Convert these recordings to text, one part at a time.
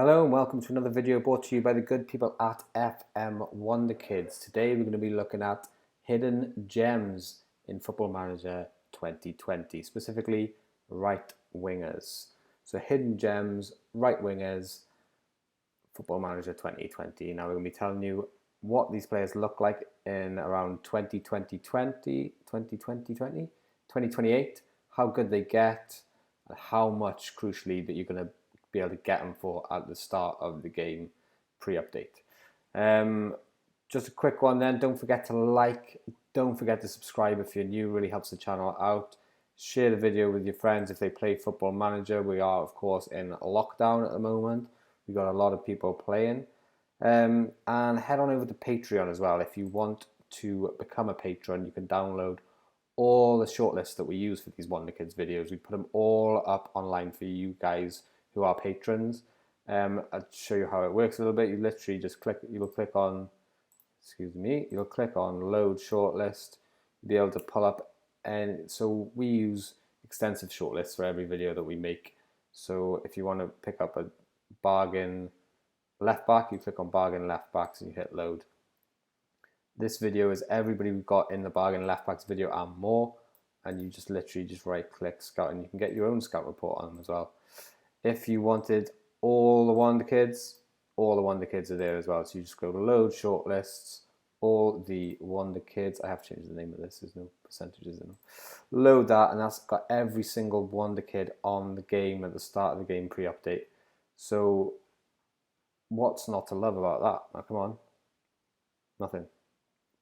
Hello and welcome to another video brought to you by the good people at FM20 Today we're going to be looking at hidden gems in Football Manager 2020, specifically right wingers. So hidden gems, right wingers, Football Manager 2020. Now we're going to be telling you what these players look like in around 2028, how good they get, and how much, crucially, that you're going to be able to get them for at the start of the game pre-update. Just a quick one then, don't forget to like, don't forget to subscribe if you're new, really helps the channel out. Share the video with your friends if they play Football Manager. We are, of course, in lockdown at the moment. We've got a lot of people playing. And head on over to Patreon as well. If you want to become a patron, you can download all the shortlists that we use for these Wonderkids videos. We put them all up online for you guys who are patrons. I'll show you how it works a little bit. You literally just click, you'll click on load shortlist. You'll be able to pull up, and so we use extensive shortlists for every video that we make. So if you want to pick up a bargain left back, you click on bargain left backs and you hit load. This video is everybody we've got in the bargain left backs video and more, and you just literally just right click scout, and you can get your own scout report on them as well. If you wanted all the Wonderkids are there as well. So you just go to load shortlists, all the Wonderkids. I have changed the name of this, there's no percentages in them. Load that, and that's got every single Wonderkid on the game at the start of the game pre-update. So what's not to love about that? Now come on. Nothing.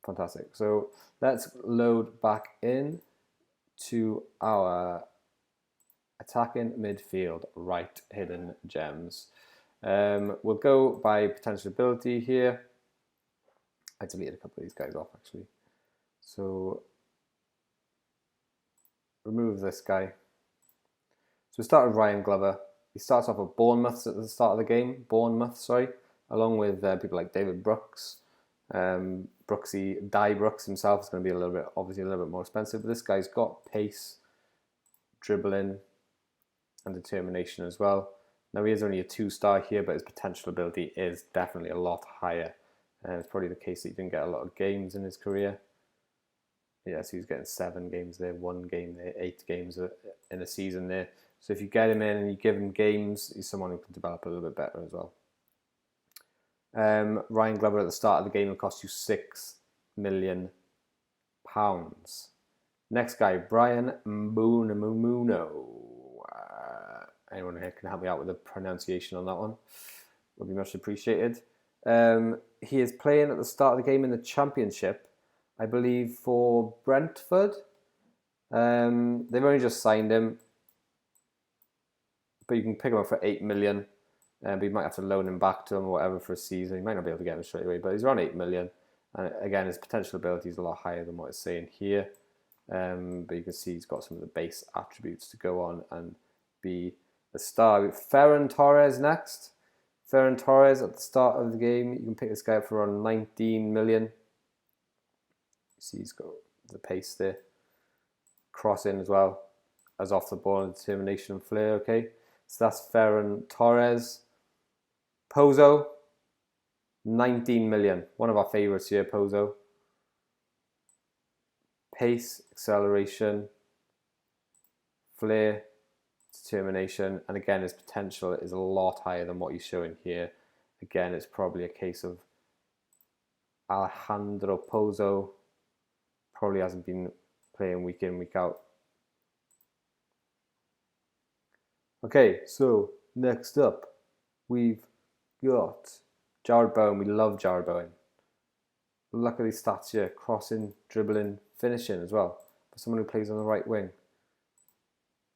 Fantastic. So let's load back in to our attacking midfield right hidden gems. We'll go by potential ability here. I deleted a couple of these guys off actually. So remove this guy. So we start with Ryan Glover. He starts off with Bournemouth at the start of the game. Along with people like David Brooks. Di Brooks himself is going to be obviously a little bit more expensive, but this guy's got pace, dribbling, and determination as well. Now he is only a 2-star here, but his potential ability is definitely a lot higher. It's probably the case that he didn't get a lot of games in his career. Yeah, so he's getting 7 games there, 1 game there, 8 games in a season there. So if you get him in and you give him games, he's someone who can develop a little bit better as well. Ryan Glover at the start of the game will cost you £6 million. Next guy, Brian Muno. Anyone here can help me out with the pronunciation on that one? Would be much appreciated. He is playing at the start of the game in the Championship, I believe, for Brentford. They've only just signed him, but you can pick him up for £8 million. But you might have to loan him back to him or whatever for a season. You might not be able to get him straight away, but he's around £8 million. And again, his potential ability is a lot higher than what it's saying here. But you can see he's got some of the base attributes to go on and be a star. Sern Torres next. Sern Torres at the start of the game. You can pick this guy up for around 19 million. You see he's got the pace there. Crossing as well as off the ball and determination and flair. Okay, so that's Sern Torres. Pozo, 19 million. One of our favourites here, Pozo. Pace, acceleration, flair, determination, and again his potential is a lot higher than what he's showing here. Again, it's probably a case of Alejandro Pozo probably hasn't been playing week in, week out. Okay, so next up we've got Jarboe, and we love Jarboe. Look at these stats here: crossing, dribbling, finishing as well. For someone who plays on the right wing.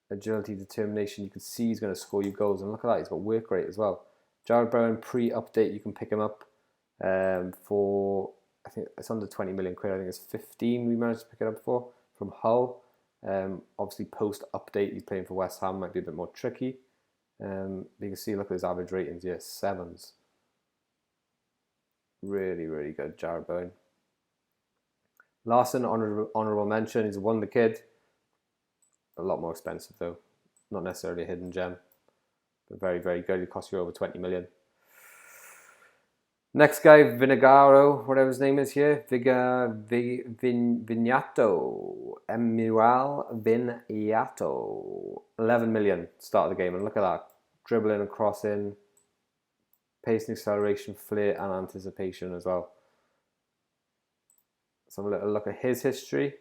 Agility, determination, you can see he's going to score you goals, and look at that, he's got work rate as well. Jarboe pre-update, you can pick him up for, I think it's under 20 million quid. I think it's 15 we managed to pick it up for from Hull. Obviously post-update, he's playing for West Ham, might be a bit more tricky. You can see, look at his average ratings here, 7s. Really, really good, Jarboe. Larson, honourable mention, he's a Wonderkid. A lot more expensive though, not necessarily a hidden gem. Very, very good. It cost you over 20 million. Next guy, Vinagaro, whatever his name is here. Vignato. Emual Vignato. 11 million start of the game. And look at that. Dribbling and crossing. Pace and acceleration, flair and anticipation as well. Let's have a little look at his history.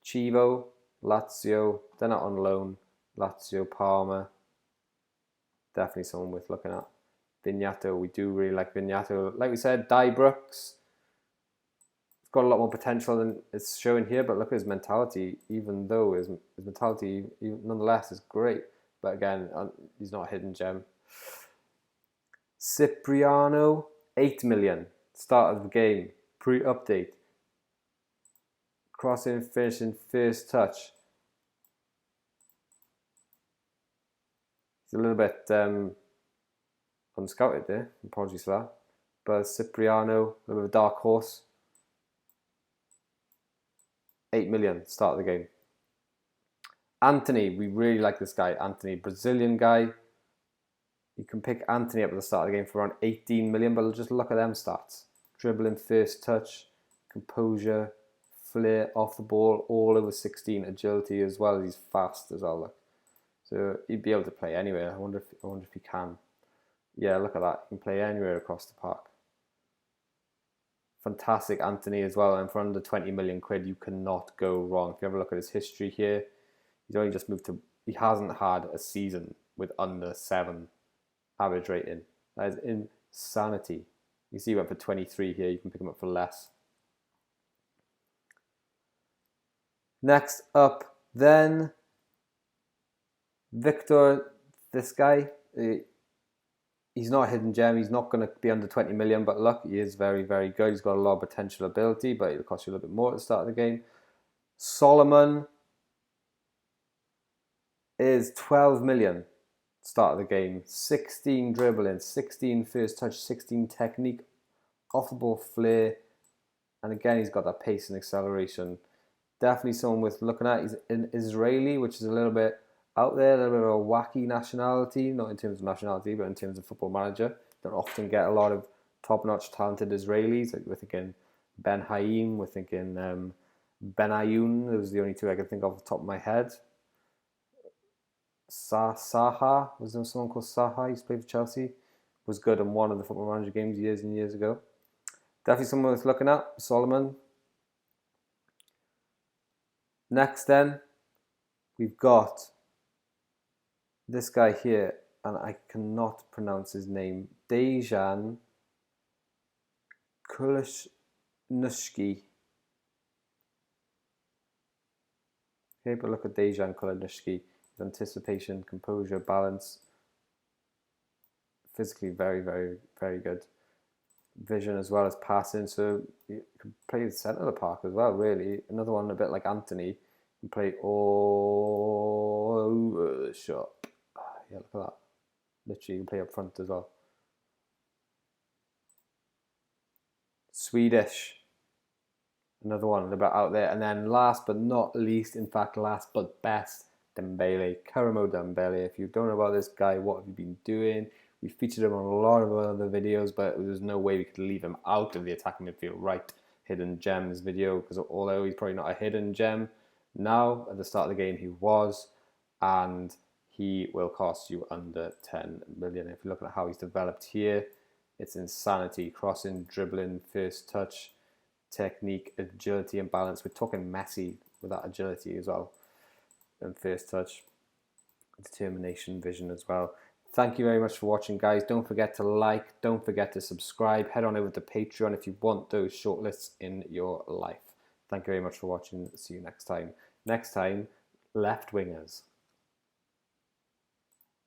Chievo, Lazio. They're not on loan. Lazio, Parma. Definitely someone worth looking at. Vignato, we do really like Vignato. Like we said, Dai Brooks. He's got a lot more potential than it's showing here, but look at his mentality. Even though his mentality, nonetheless, is great. But again, he's not a hidden gem. Cipriano, 8 million. Start of the game. Pre-update. Crossing, finishing, first touch. He's a little bit unscouted there. Apologies for that. But Cipriano, a little bit of a dark horse. 8 million. Start of the game. Anthony, we really like this guy. Anthony, Brazilian guy. You can pick Anthony up at the start of the game for around 18 million, but just look at them stats. Dribbling, first touch, composure, flair, off the ball, all over 16, agility as well. He's fast as well. Look. So he'd be able to play anywhere. I wonder if he can. Yeah, look at that. He can play anywhere across the park. Fantastic Anthony as well. And for under 20 million quid, you cannot go wrong. If you have a look at his history here, he's only just moved to, he hasn't had a season with under 7 average rating. That is insanity. You see he went for 23 here. You can pick him up for less. Next up then, Victor, this guy. He's not a hidden gem. He's not going to be under 20 million, but look, he is very, very good. He's got a lot of potential ability, but it'll cost you a little bit more at the start of the game. Solomon is 12 million start of the game. 16 dribbling, 16 first touch, 16 technique, off the ball flair, and again he's got that pace and acceleration. Definitely someone worth looking at. He's an Israeli, which is a little bit out there, a little bit of a wacky nationality, not in terms of nationality, but in terms of football manager. Don't often get a lot of top-notch talented Israelis. Like we're thinking Ben Haim, we're thinking Ben Ayoun. Those are the only two I can think of off the top of my head. Saha, was there someone called Saha? He used to play for Chelsea. Was good in one of the football manager games years and years ago. Definitely someone worth looking at. Solomon. Next then, we've got this guy here, and I cannot pronounce his name. Dejan Kulishnushki. Okay, but look at Dejan Kulishnushki. His anticipation, composure, balance. Physically very, very, very good. Vision as well as passing, so you can play the centre of the park as well, really. Another one a bit like Anthony. You can play all over the shop. Yeah, look at that. Literally, you can play up front as well. Swedish. Another one a little bit out there. And then last but not least, in fact, last but best, Dembele. Karamo Dembele. If you don't know about this guy, what have you been doing? We featured him on a lot of other videos, but there's no way we could leave him out of the attacking midfield right hidden gems video, because although he's probably not a hidden gem now, at the start of the game he was, and he will cost you under 10 million. If you look at how he's developed here, it's insanity. Crossing, dribbling, first touch, technique, agility and balance. We're talking Messi with that agility as well. And first touch, determination, vision as well. Thank you very much for watching, guys. Don't forget to like, don't forget to subscribe. Head on over to Patreon if you want those shortlists in your life. Thank you very much for watching. See you next time. Next time, left wingers.